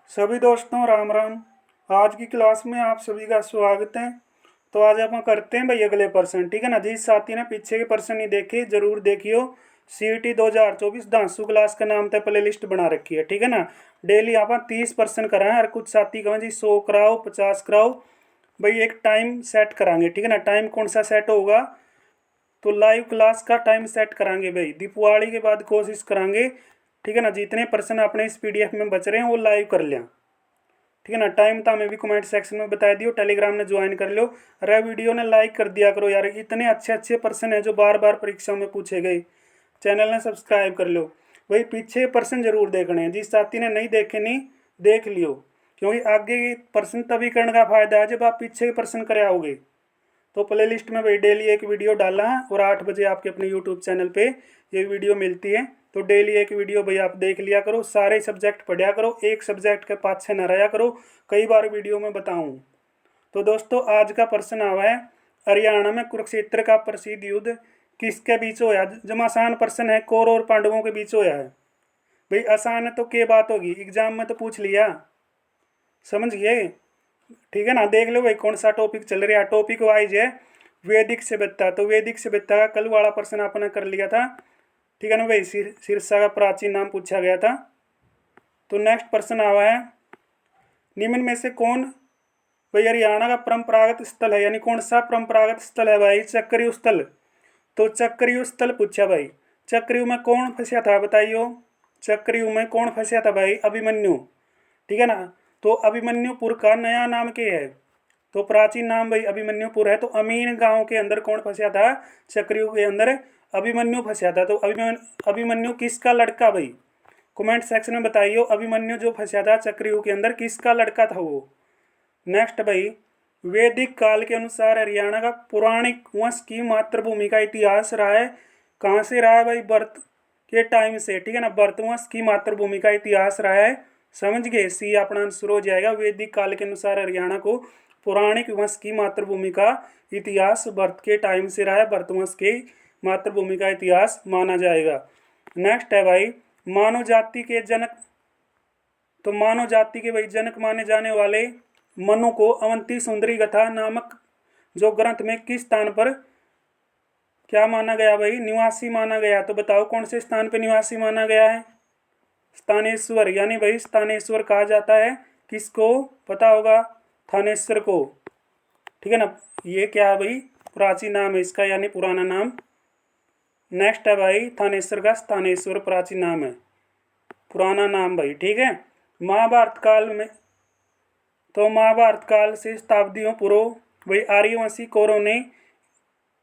सभी दोस्तों राम राम। आज की क्लास में आप सभी का स्वागत है। तो आज अपन करते हैं भाई अगले प्रश्न, ठीक है ना। जिस साथी ने पीछे के प्रश्न नहीं देखे जरूर देखियो। CET 2024 धांसू क्लास का नाम था, प्ले लिस्ट बना रखी है, ठीक है ना। डेली अपन 30 प्रश्न कराएं और कुछ साथी कहें जी 100 कराओ 50 कराओ। भाई एक टाइम सेट कराएंगे, ठीक है ना। टाइम कौन सा सेट होगा तो लाइव क्लास का टाइम सेट कराएंगे भाई, दिवाली के बाद कोशिश कराएंगे, ठीक है ना। जितने प्रश्न अपने इस PDF में बच रहे हैं वो लाइव कर लें, ठीक है ना। टाइम तो हमें भी कमेंट सेक्शन में बता दियो, टेलीग्राम ने ज्वाइन कर लो। अरे वीडियो ने लाइक कर दिया करो यार, इतने अच्छे अच्छे प्रश्न हैं जो बार बार परीक्षा में पूछे गए। चैनल ने सब्सक्राइब कर लो। भाई पीछे प्रश्न जरूर देखने हैं, जिस साथी ने नहीं देखे नहीं देख लियो, क्योंकि आगे के प्रश्न तभी करने का फायदा है जब आप पीछे के प्रश्न करे आओगे। तो प्ले लिस्ट में भाई डेली एक वीडियो डालना है और 8 बजे आपके अपने यूट्यूब चैनल पे ये वीडियो मिलती है। तो डेली एक वीडियो भाई आप देख लिया करो, सारे सब्जेक्ट पढ़िया करो, एक सब्जेक्ट के पाछे न रहा करो। कई बार वीडियो में बताऊँ। तो दोस्तों आज का प्रश्न आवा है, हरियाणा में कुरुक्षेत्र का प्रसिद्ध युद्ध किसके बीच होया। जब आसान प्रश्न है, कौरव और पांडवों के बीच होया है। भाई आसान है तो क्या बात होगी, एग्जाम में तो पूछ लिया, समझ गए, ठीक है ना। देख लो भाई कौन सा टॉपिक चल रहा है। टॉपिक वाइज है वैदिक सभ्यता, तो वैदिक सभ्यता का कल वाला प्रश्न आपने कर लिया था, ठीक है ना भाई। सिरसा का प्राचीन नाम पूछा गया था। तो नेक्स्ट प्रश्न आवा है, निम्न में से कौन भाई हरियाणा का परंपरागत स्थल है, यानी कौन सा परंपरागत स्थल है भाई। चक्रव्यूह स्थल। तो चक्रव्यूह स्थल पूछा भाई, चक्रव्यूह में कौन फंसा था बताइयो। चक्रव्यूह में कौन फंसा था भाई, अभिमन्यु, ठीक है ना। तो अभिमन्युपुर का नया नाम क्या है, तो प्राचीन नाम भाई अभिमन्युपुर है। तो अमीन गांव के अंदर कौन फंसा था, चक्रव्यूह के अंदर अभिमन्यु फंसा था। तो अभिमन्यु किसका लड़का भाई, कमेंट सेक्शन में बताइए। अभिमन्यु जो फंसा था चक्रव्यूह के अंदर किसका लड़का था वो। नेक्स्ट भाई, वैदिक काल के अनुसार हरियाणा का पौराणिक वंश की मातृभूमि का इतिहास रहा है। कहाँ से रहा है भाई, भरत के टाइम से, ठीक है ना। भरत वंश की मातृभूमि का इतिहास रहा है, समझ गए। सी अपना आंसर हो जाएगा। वैदिक काल के अनुसार हरियाणा को पौराणिक वंश की मातृभूमि का इतिहास भरत के टाइम से रहा है, भरत वंश की मातृभूमि का इतिहास माना जाएगा। नेक्स्ट है भाई, मानव जाति के जनक, तो मानव जाति के भाई जनक माने जाने वाले मनु को अवंती सुंदरी गाथा नामक जो ग्रंथ में किस स्थान पर क्या माना गया भाई, निवासी माना गया। तो बताओ कौन से स्थान पर निवासी माना गया है, स्थानेश्वर, यानी भाई स्थानेश्वर कहा जाता है किसको, पता होगा, थानेश्वर को, ठीक है ना। ये क्या है भाई, प्राचीन नाम है इसका, यानी पुराना नाम। नेक्स्ट है भाई, थानेश्वर का स्थानेश्वर प्राचीन नाम है, पुराना नाम भाई, ठीक है। महाभारत काल में, तो महाभारत काल से शताब्दियों पूर्व भाई आर्यवंशी कौरव ने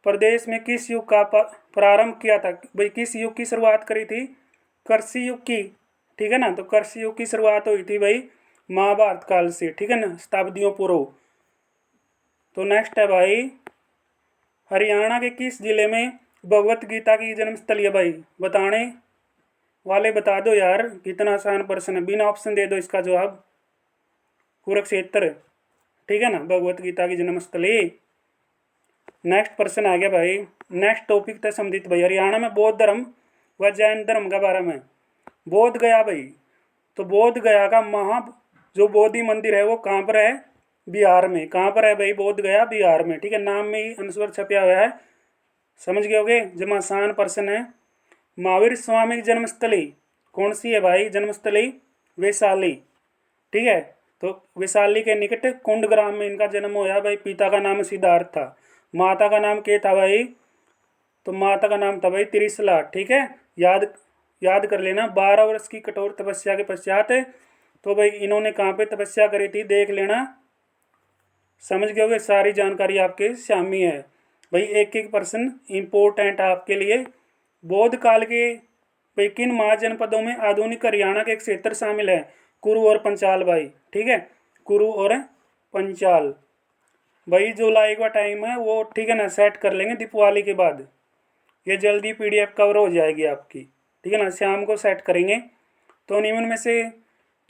प्रदेश में किस युग का प्रारंभ किया था भाई, किस युग की शुरुआत करी थी, कृषि युग की, ठीक है ना। तो कृषि युग की शुरुआत हुई थी भाई महाभारत काल से, ठीक है ना, शताब्दियों पूर्व। तो नेक्स्ट है भाई, हरियाणा के किस जिले में भगवत गीता की जन्मस्थली है भाई, बताने वाले बता दो यार, कितना आसान प्रश्न है, बिना ऑप्शन दे दो इसका जवाब। कुरुक्षेत्र, ठीक है ना, भगवत गीता की जन्मस्थली। नेक्स्ट प्रश्न आ गया भाई, नेक्स्ट टॉपिक था संबंधित भाई हरियाणा में बौद्ध धर्म व जैन धर्म के बारे में। बोध गया भाई, तो बोध गया का जो बोधि मंदिर है वो कहाँ पर है, बिहार में। कहाँ पर है भाई, बोध गया बिहार में, ठीक है। नाम में ही अनुस्वर छपा हुआ है, समझ गए होगे। जब आसान प्रश्न है, महावीर स्वामी की जन्मस्थली कौन सी है भाई, जन्मस्थली वैशाली, ठीक है। तो वैशाली के निकट कुंड ग्राम में इनका जन्म हुआ भाई। पिता का नाम सिद्धार्थ था, माता का नाम क्या था भाई, तो माता का नाम था भाई त्रिशला, ठीक है। याद याद कर लेना। 12 वर्ष की कठोर तपस्या के पश्चात तो भाई इन्होंने कहाँ पे तपस्या करी थी देख लेना, समझ गए होगे। सारी जानकारी आपके सामने है भाई, एक एक प्रश्न इंपॉर्टेंट है आपके लिए। बौद्ध काल के भाई किन महाजनपदों में आधुनिक हरियाणा के क्षेत्र शामिल है, कुरु और पंचाल भाई, ठीक है, कुरु और पंचाल। भाई जुलाई का टाइम है वो, ठीक है ना, सेट कर लेंगे दिवाली के बाद, ये जल्दी PDF कवर हो जाएगी आपकी, ठीक है ना, शाम को सेट करेंगे। तो निम्न में से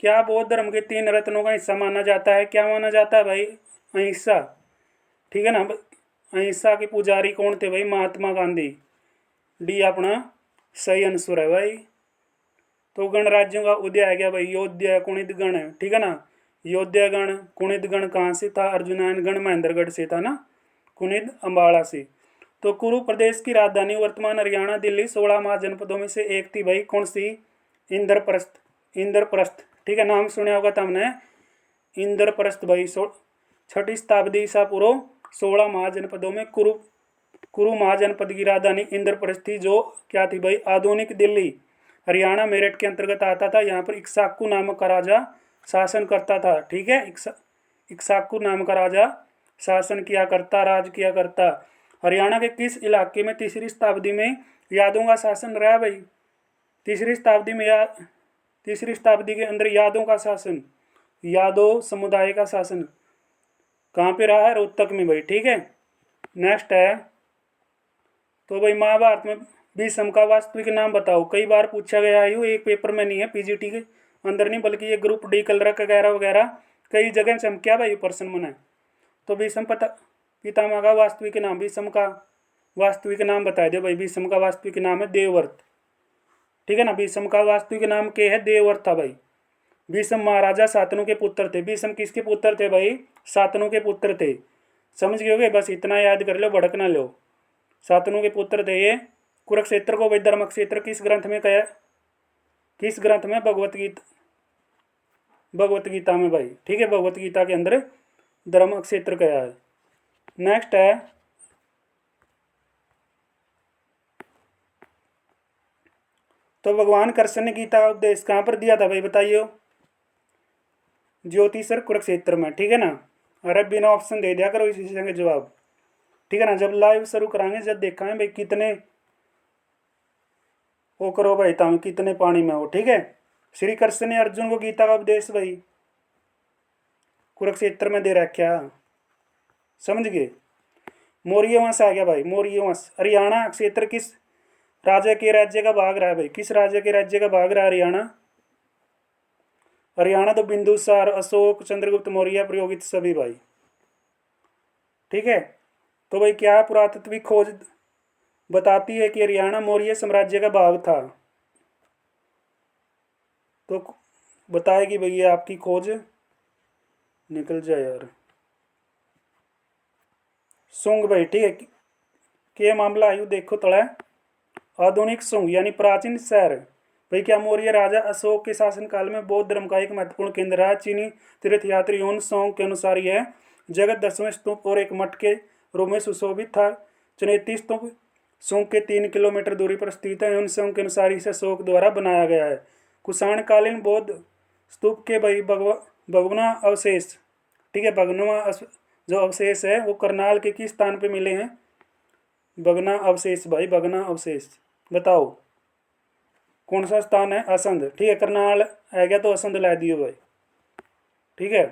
क्या बौद्ध धर्म के 3 रत्नों का हिस्सा माना जाता है, क्या माना जाता है भाई, अहिंसा, ठीक है ना। अहिंसा के पुजारी कौन थे भाई, महात्मा गांधी। डी अपना सही आंसर है भाई। तो गणराज्यों का उदय आ गया भाई, योध्या कुणित गण, ठीक है ना। योध्या गण कुणित गण कहाँ से था? अर्जुनयन गण महेंद्रगढ़ से था ना, कुणित अम्बाड़ा से। तो कुरु प्रदेश की राजधानी वर्तमान हरियाणा दिल्ली 16 महाजनपदों में से एक थी भाई, कौन सी? इंद्रप्रस्थ। इंद्रप्रस्थ, ठीक है, नाम सुना होगा तुमने, इंद्रप्रस्थ भाई। 6ठी शताब्दी ईसा पूर्व 16 महाजनपदों में कुरु कुरु महाजनपद की राजधानी इंद्रप्रस्थ थी, जो क्या थी भाई? आधुनिक दिल्ली हरियाणा मेरठ के अंतर्गत आता था। यहाँ पर इक्ष्वाकु नामक का राजा शासन करता था, ठीक है। इक्ष्वाकु नाम का राजा शासन किया करता, राज किया करता। हरियाणा के किस इलाके में तीसरी शताब्दी में यादों का शासन रहा भाई? तीसरी शताब्दी में तीसरी शताब्दी के अंदर यादों का शासन, यादव समुदाय का शासन कहाँ पे रहा है? रोहतक में भाई, ठीक है। नेक्स्ट है, तो भाई महाभारत में भीष्म का वास्तविक नाम बताओ। कई बार पूछा गया है, ये एक पेपर में नहीं है, पीजीटी के अंदर नहीं, बल्कि ये ग्रुप डी कलरक वगैरह वगैरह कई जगह चमकिया भाई प्रश्न मन है। तो भीष्म पितामह का वास्तविक नाम, भीष्म का वास्तविक नाम बता दो भाई। भीष्म का वास्तविक नाम है देवव्रत, ठीक है ना। भीष्म का वास्तविक नाम क्या है? देवव्रत था भाई। भीष्म महाराजा शांतनु के पुत्र थे। भीष्म किसके पुत्र थे भाई? शांतनु के पुत्र थे। समझ गए होगे, बस इतना याद कर लो, भड़क ना लो। शांतनु के पुत्र थे ये। कुरुक्षेत्र को भाई धर्म क्षेत्र किस ग्रंथ में कहा? किस ग्रंथ में? भगवत गीता में भाई, ठीक है। भगवत गीता के अंदर धर्म क्षेत्र कहा है। नेक्स्ट है, तो भगवान कृष्ण ने गीता का उपदेश कहाँ पर दिया था भाई? बताइए। ज्योतिषर कुरुक्षेत्र में, ठीक है ना। अरे बिना ऑप्शन दे दिया करो इसी संग जवाब, ठीक है ना। जब लाइव शुरू कराएंगे, जब देखा है भाई कितने वो करो भाई, तुम कितने पानी में हो, ठीक है। श्री कृष्ण ने अर्जुन को गीता का उपदेश भाई कुरुक्षेत्र में दे रखा, समझ गए। मौर्य वंश आ गया भाई, मौर्य वंश। हरियाणा क्षेत्र किस राजा के राज्य का भाग रहा है भाई? किस राज्य के राज्य का भाग रहा है हरियाणा? हरियाणा तो बिंदुसार, अशोक, चंद्रगुप्त मौर्य, प्रयोगित सभी भाई, ठीक है। तो भाई क्या पुरातत्विक खोज बताती है कि हरियाणा मौर्य साम्राज्य का भाग था? तो बताएगी भाई ये आपकी खोज, निकल जाए यार। सुंग भाई, ठीक है। के मामला आयु देखो तड़ा। आधुनिक सुंग यानी प्राचीन शहर भाई, क्या मौर्य राजा अशोक के शासनकाल में बौद्ध धर्म का एक महत्वपूर्ण केंद्र रहा? चीनी तीर्थयात्री यून सोंग के अनुसार यह जगत 10वें स्तूप और एक मठ के रूप में सुशोभित था। चुनेती स्तूप सोंग के 3 किलोमीटर दूरी पर स्थित है। यून सोंग के अनुसार इसे अशोक द्वारा बनाया गया है। कुषाणकालीन बौद्ध स्तूप के भाई भगवना अवशेष, ठीक है। भगवना जो अवशेष है वो करनाल के किस स्थान पे मिले हैं? भगना अवशेष भाई, भगना अवशेष बताओ कौन सा स्थान है? असंध, ठीक है। करनाल आ गया तो असंध ला दियो भाई, ठीक है।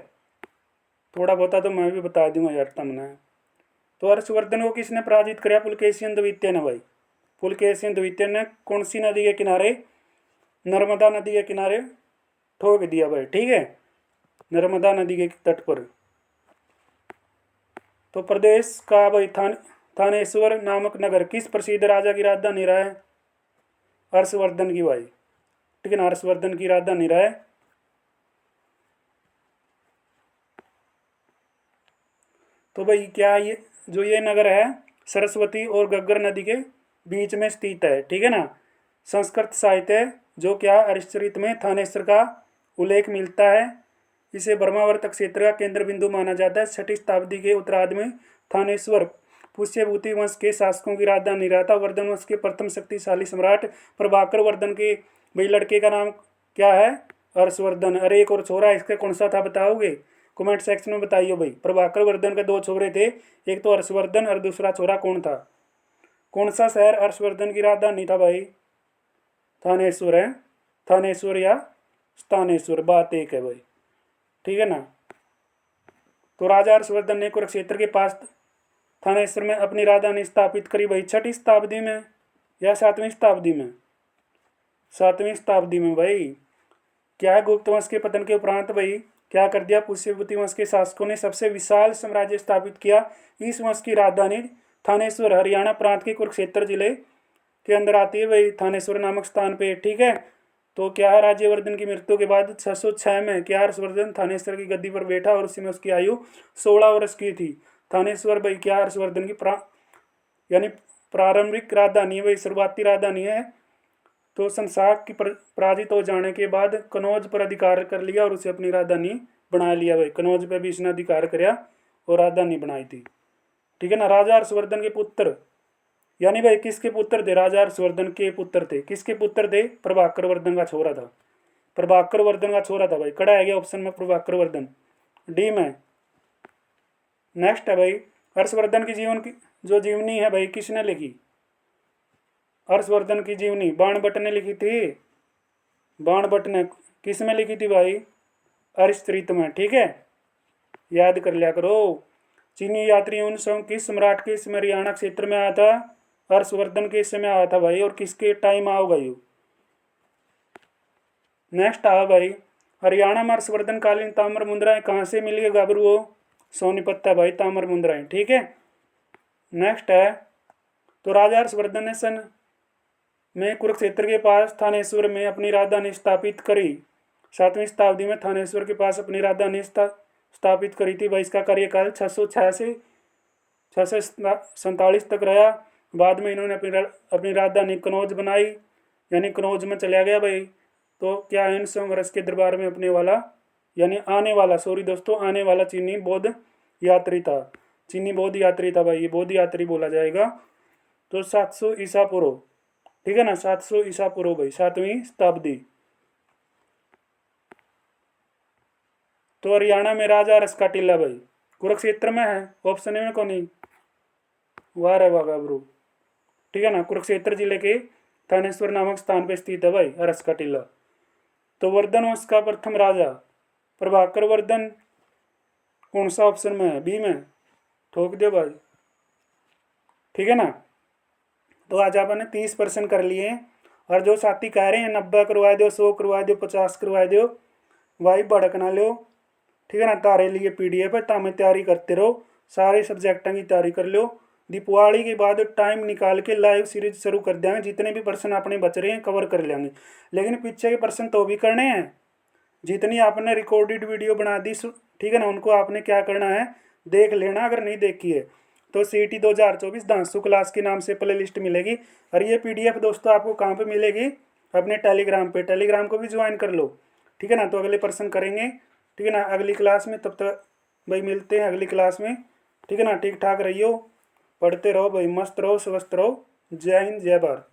थोड़ा बहुत तो मैं भी बता दूंगा यार तुमने। तो हर्षवर्धन को किसने पराजित किया? पुलकेशियन द्वितीय ने भाई। पुलकेशियन द्वितीय ने कौन सी नदी के किनारे? नर्मदा नदी के किनारे ठोक दिया भाई, ठीक है, नर्मदा नदी के तट पर। तो प्रदेश का भाई थानेश्वर नामक नगर किस प्रसिद्ध राजा की राजधानी रहा है? हर्षवर्धन की भाई, ठीक है ना, हर्षवर्धन की राजधानी रहा है। तो भाई क्या ये जो ये नगर है सरस्वती और घग्गर नदी के बीच में स्थित है, ठीक है ना। संस्कृत साहित्य जो क्या हरिश्चरित में थानेश्वर का उल्लेख मिलता है। इसे ब्रह्मावर्त क्षेत्र का केंद्र बिंदु माना जाता है। 6ठी शताब्दी के उत्तरार्ध में थानेश्वर पुष्यभूति वंश के शासकों की राजधानी रहा था। वर्धन वंश के प्रथम शक्तिशाली सम्राट प्रभाकर वर्धन के भाई लड़के का नाम क्या है? हर्षवर्धन। अरे एक और छोरा, इसका कौन सा था बताओगे? कमेंट सेक्शन में बताइए भाई। प्रभाकर वर्धन के 2 छोरे थे, एक तो हर्षवर्धन और दूसरा छोरा कौन था? कौन सा शहर हर्षवर्धन की राजधानी था भाई? थानेश्वर है, थानेश्वर या स्थानेश्वर, बात एक है भाई, ठीक है ना। तो राजा हर्षवर्धन ने कुरुक्षेत्र के पास थानेश्वर में अपनी राजधानी स्थापित करी भाई। 6ठी शताब्दी में या 7वीं शताब्दी में? 7वीं शताब्दी में भाई। क्या है गुप्त वंश के पतन के उपरांत भाई क्या कर दिया? पुष्यभूति वंश के शासकों ने सबसे विशाल साम्राज्य स्थापित किया। इस वंश की राजधानी थानेश्वर हरियाणा प्रांत के कुरुक्षेत्र जिले के अंदर आती है भाई, थानेश्वर नामक स्थान पे, ठीक है। तो क्या है, राज्यवर्धन की मृत्यु के बाद 606 में क्या हर्षवर्धन थानेश्वर की गद्दी पर बैठा और उसी में उसकी आयु 16 वर्ष की थी। थानेश्वर भाई क्या हर्षवर्धन की यानी प्रारंभिक राजधानी है भाई, शुरुआती राजधानी है। तो संसाक की पराजित हो जाने के बाद कनौज पर अधिकार कर लिया और उसे अपनी राजधानी बना लिया भाई। कनौज पे भी इसने अधिकार कराया और राजधानी बनाई थी। ठीक है ना। राजा हर्षवर्धन के पुत्र, यानी भाई किसके पुत्र थे, राजा हर्षवर्धन के पुत्र थे। किसके पुत्र थे, प्रभाकर वर्धन का छोरा था। प्रभाकर वर्धन का छोरा था भाई। कड़ा है गया ऑप्शन में प्रभाकर वर्धन, डी में। नेक्स्ट है भाई, हर्षवर्धन की जीवन की जो जीवनी है भाई किसने लिखी। हर्षवर्धन की जीवनी बाणभट्ट ने लिखी थी। बाणभट्ट ने किस में लिखी थी भाई, अरिष्टरीत में। ठीक है, याद कर लिया करो। चीनी यात्री उन सब किस सम्राट के समय हरियाणा क्षेत्र में आया था, हर्षवर्धन के समय आया था भाई। और किसके टाइम आओगा यू। नेक्स्ट आ भाई, हरियाणा में हर्षवर्धन कालीन ताम्र मुद्राएं कहाँ से मिली है गाबरू, सोनीपत है भाई ताम्र मुद्राएं। ठीक है। नेक्स्ट है, तो राजा हर्षवर्धन ने सन में कुरुक्षेत्र के पास थानेश्वर में अपनी राजधानी स्थापित करी। 7वीं शताब्दी में थानेश्वर के पास अपनी राजधानी स्थापित करी थी भाई। इसका कार्यकाल 606 से 647 तक रहा। बाद में इन्होंने अपनी राजधानी कनौज बनाई, यानी कनौज में चला गया भाई। तो क्या इन संघर्ष के दरबार में अपने वाला, यानी आने वाला, सॉरी दोस्तों, आने वाला चीनी बौद्ध यात्री था। चीनी बौद्ध यात्री था भाई, ये बौद्ध यात्री बोला जाएगा। तो 700 ईसा पूर्व। ठीक है ना, 700 ईसा पूर्व भाई, 7वीं शताब्दी। तो हरियाणा में राजा रस का टीला भाई कुरुक्षेत्र में है, ऑप्शन ए में कौन नहीं, वाह रे वाह गाबरू। ठीक है ना, कुरुक्षेत्र जिले के थानेश्वर नामक स्थान पर स्थित है भाई रस का टीला। तो वर्धन वंश का प्रथम राजा प्रभाकर वर्धन कौन सा ऑप्शन में है, बी में, ठोक दो भाई। ठीक है ना। तो आज आपने 30% कर लिए हैं। और जो साथी कह रहे हैं 90 करवा दो, 100 करवा दो, 50 करवा दो, भाई भड़क ना लो। ठीक है ना, तारे लिए PDF है, तामे तैयारी करते रहो, सारे सब्जेक्टों की तैयारी कर लो। दीपावली के बाद टाइम निकाल के लाइव सीरीज शुरू कर देंगे। जितने भी प्रश्न अपने बच रहे हैं कवर कर लेंगे, लेकिन पीछे के प्रश्न तो भी करने हैं। जितनी आपने रिकॉर्डेड वीडियो बना दी, ठीक है ना, उनको आपने क्या करना है, देख लेना। अगर नहीं देखी है तो CET 2024 धांसू क्लास के नाम से प्ले लिस्ट मिलेगी। और ये PDF दोस्तों आपको कहाँ पे मिलेगी, अपने टेलीग्राम पे। टेलीग्राम को भी ज्वाइन कर लो। ठीक है ना। तो अगले प्रश्न करेंगे, ठीक है ना, अगली क्लास में। तब तक भाई मिलते हैं अगली क्लास में। ठीक है ना, ठीक ठाक रहियो, पढ़ते रहो भाई, मस्त रहो, स्वस्थ रहो। जय हिंद, जय भारत।